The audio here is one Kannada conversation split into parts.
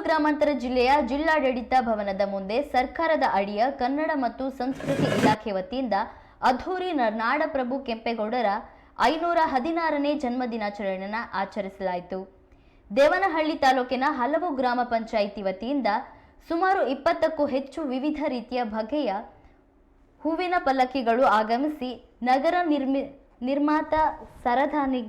ಗ್ರಾಮಾಂತರ ಜಿಲ್ಲೆಯ ಜಿಲ್ಲಾಡಳಿತ ಭವನದ ಮುಂದೆ ಸರ್ಕಾರದ ಅಡಿಯ ಕನ್ನಡ ಮತ್ತು ಸಂಸ್ಕೃತಿ ಇಲಾಖೆ ವತಿಯಿಂದ ಅದ್ಧೂರಿ ನಾಡಪ್ರಭು ಕೆಂಪೇಗೌಡರ 516ನೇ ಜನ್ಮದಿನಾಚರಣೆಯನ್ನು ಆಚರಿಸಲಾಯಿತು. ದೇವನಹಳ್ಳಿ ತಾಲೂಕಿನ ಹಲವು ಗ್ರಾಮ ಪಂಚಾಯಿತಿ ವತಿಯಿಂದ ಸುಮಾರು 20ಕ್ಕೂ ಹೆಚ್ಚು ವಿವಿಧ ರೀತಿಯ ಬಗೆಯ ಹೂವಿನ ಪಲ್ಲಕ್ಕಿಗಳು ಆಗಮಿಸಿ ನಗರ ನಿರ್ಮಾತ ಸರದಾನಿ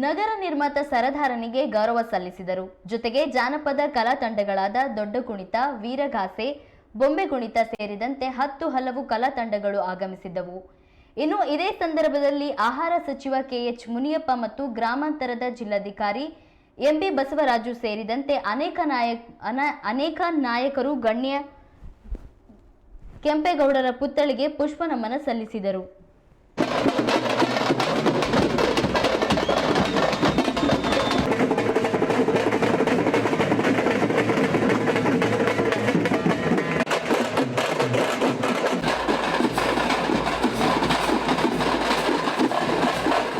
ನಗರ ನಿರ್ಮಾತ ಸರದಾರನಿಗೆ ಗೌರವ ಸಲ್ಲಿಸಿದರು. ಜೊತೆಗೆ ಜಾನಪದ ಕಲಾ ತಂಡಗಳಾದ ದೊಡ್ಡ ಕುಣಿತ, ವೀರಗಾಸೆ, ಬೊಂಬೆ ಕುಣಿತ ಸೇರಿದಂತೆ 10 ಹಲವು ಕಲಾ ತಂಡಗಳು ಆಗಮಿಸಿದ್ದವು. ಇನ್ನು ಇದೇ ಸಂದರ್ಭದಲ್ಲಿ ಆಹಾರ ಸಚಿವ ಕೆಎಚ್ ಮುನಿಯಪ್ಪ ಮತ್ತು ಗ್ರಾಮಾಂತರದ ಜಿಲ್ಲಾಧಿಕಾರಿ ಎಂಬಿ ಬಸವರಾಜು ಸೇರಿದಂತೆ ಅನೇಕ ನಾಯಕರು ಗಣ್ಯ ಕೆಂಪೇಗೌಡರ ಪುತ್ಥಳಿಗೆ ಪುಷ್ಪ ನಮನ ಸಲ್ಲಿಸಿದರು.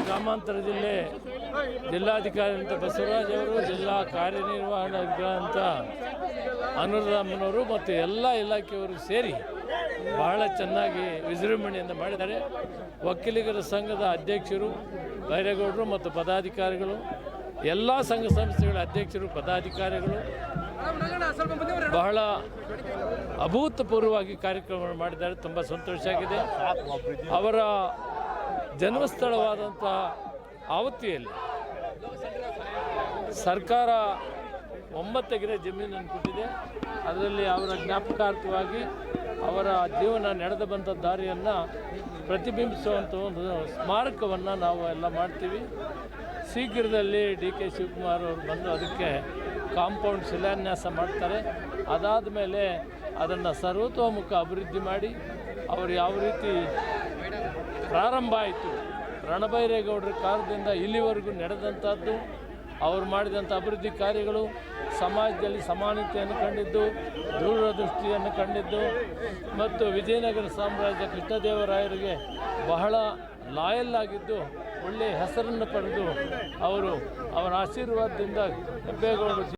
ಗ್ರಾಮಾಂತರ ಜಿಲ್ಲೆ ಜಿಲ್ಲಾಧಿಕಾರಿ ಅಂತ ಬಸವರಾಜ್ ಅವರು, ಜಿಲ್ಲಾ ಕಾರ್ಯನಿರ್ವಹಣಾಧಿಕಾರಿ ಅನುರಾಮನವರು ಮತ್ತು ಎಲ್ಲ ಇಲಾಖೆಯವರು ಸೇರಿ ಬಹಳ ಚೆನ್ನಾಗಿ ವಿಜೃಂಭಣೆಯಿಂದ ಮಾಡಿದ್ದಾರೆ. ಒಕ್ಕಲಿಗರ ಸಂಘದ ಅಧ್ಯಕ್ಷರು ಬೈರೇಗೌಡರು ಮತ್ತು ಪದಾಧಿಕಾರಿಗಳು, ಎಲ್ಲ ಸಂಘ ಸಂಸ್ಥೆಗಳ ಅಧ್ಯಕ್ಷರು ಪದಾಧಿಕಾರಿಗಳು ಬಹಳ ಅಭೂತಪೂರ್ವವಾಗಿ ಕಾರ್ಯಕ್ರಮಗಳು ಮಾಡಿದ್ದಾರೆ. ತುಂಬ ಸಂತೋಷ ಆಗಿದೆ. ಅವರ ಜನ್ಮಸ್ಥಳವಾದಂಥ ಆವತ್ತಿಯಲ್ಲಿ ಸರ್ಕಾರ 9 ಎಕರೆ ಜಮೀನನ್ನು ಕೊಟ್ಟಿದೆ. ಅದರಲ್ಲಿ ಅವರ ಜ್ಞಾಪಕಾರ್ಥವಾಗಿ ಅವರ ಜೀವನ ನಡೆದು ಬಂದ ದಾರಿಯನ್ನು ಪ್ರತಿಬಿಂಬಿಸುವಂಥ ಒಂದು ಸ್ಮಾರಕವನ್ನು ನಾವು ಎಲ್ಲ ಮಾಡ್ತೀವಿ. ಶೀಘ್ರದಲ್ಲಿ DK ಶಿವಕುಮಾರ್ ಅವರು ಬಂದು ಅದಕ್ಕೆ ಕಾಂಪೌಂಡ್ ಶಿಲಾನ್ಯಾಸ ಮಾಡ್ತಾರೆ. ಅದಾದ ಮೇಲೆ ಅದನ್ನು ಸರ್ವತೋಮುಖ ಅಭಿವೃದ್ಧಿ ಮಾಡಿ ಅವರು ಯಾವ ರೀತಿ ಪ್ರಾರಂಭ ಆಯಿತು, ರಣಬೈರೇಗೌಡರ ಕಾಲದಿಂದ ಇಲ್ಲಿವರೆಗೂ ನಡೆದಂಥದ್ದು, ಅವರು ಮಾಡಿದಂಥ ಅಭಿವೃದ್ಧಿ ಕಾರ್ಯಗಳು ಸಮಾಜದಲ್ಲಿ ಸಮಾನತೆಯನ್ನು ಕಂಡಿದ್ದು, ದೂರದೃಷ್ಟಿಯನ್ನು ಕಂಡಿದ್ದು ಮತ್ತು ವಿಜಯನಗರ ಸಾಮ್ರಾಜ್ಯ ಕೃಷ್ಣದೇವರಾಯರಿಗೆ ಬಹಳ ಲಾಯಲ್ ಆಗಿದ್ದು ಒಳ್ಳೆಯ ಹೆಸರನ್ನು ಪಡೆದು ಅವರ ಆಶೀರ್ವಾದದಿಂದ ಕೆಂಪೇಗೌಡರು